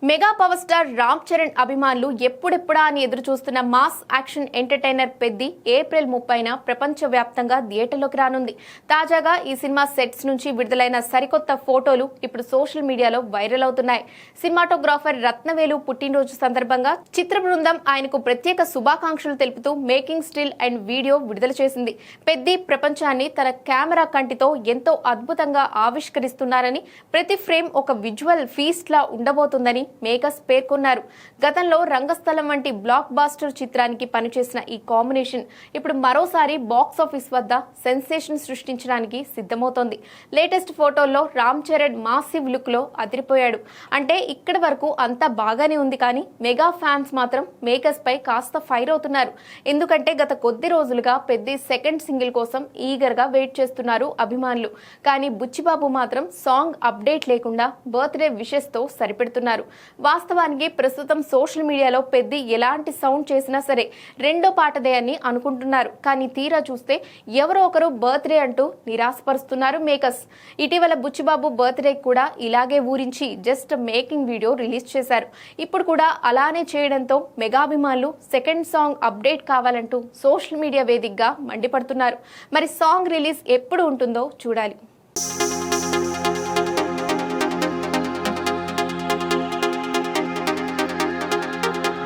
Mega power star Ram Charan అభిమానులు ఎప్పుడెప్పుడా అని ఎదురు చూస్తున్న mass action entertainer Peddi April 30న ప్రపంచవ్యాప్తంగా థియేటర్లోకి రానుంది. తాజాగా ఈ సినిమా సెట్స్ నుంచి విడుదలైన సరికొత్త ఫోటోలు ఇప్పుడు సోషల్ మీడియాలో వైరల్ అవుతున్నాయి. సినిమాటోగ్రాఫర్ రత్నవేలు పుట్టినరోజు సందర్భంగా చిత్ర బృందం ఆయనకు ప్రత్యేక శుభాకాంక్షలు తెలుపుతూ మేకింగ్ స్టిల్ అండ్ వీడియో విడుదల చేసింది. పెద్ది ప్రపంచాన్ని తన కెమెరా కంటితో ఎంతో అద్భుతంగా ఆవిష్కరిస్తున్నారని, ప్రతి ఫ్రేమ్ ఒక విజువల్ ఫీస్ట్ లా ఉండబోతుందని మేకర్స్ పేర్కొన్నారు. గతంలో రంగస్థలం వంటి బ్లాక్ బాస్టర్ చిత్రానికి పనిచేసిన ఈ కాంబినేషన్ ఇప్పుడు మరోసారి బాక్స్ ఆఫీస్ వద్ద సెన్సేషన్ సృష్టించడానికి సిద్ధమవుతోంది. లేటెస్ట్ ఫోటోల్లో రామ్ చరణ్ మాసివ్ లుక్ లో అదిరిపోయాడు. అంటే ఇక్కడి వరకు అంతా బాగానే ఉంది, కానీ మెగా ఫ్యాన్స్ మాత్రం మేకర్స్ పై కాస్త ఫైర్ అవుతున్నారు. ఎందుకంటే గత కొద్ది రోజులుగా పెద్ద సెకండ్ సింగిల్ కోసం ఈగర్ గా వెయిట్ చేస్తున్నారు అభిమానులు. కానీ బుచ్చిబాబు మాత్రం సాంగ్ అప్డేట్ లేకుండా బర్త్డే విషెస్ తో సరిపెడుతున్నారు. వాస్తవానికి ప్రస్తుతం సోషల్ మీడియాలో పెద్ద ఎలాంటి సౌండ్ చేసినా సరే రెండో పాటదే అని అనుకుంటున్నారు. కానీ తీరా చూస్తే ఎవరో ఒకరు బర్త్డే అంటూ నిరాశపరుస్తున్నారు మేకర్స్. ఇటీవల బుచ్చిబాబు బర్త్డే కూడా ఇలాగే ఊరించి జస్ట్ మేకింగ్ వీడియో రిలీజ్ చేశారు. ఇప్పుడు కూడా అలానే చేయడంతో మెగాభిమానులు సెకండ్ సాంగ్ అప్డేట్ కావాలంటూ సోషల్ మీడియా వేదికగా మండిపడుతున్నారు. మరి సాంగ్ రిలీజ్ ఎప్పుడు ఉంటుందో చూడాలి.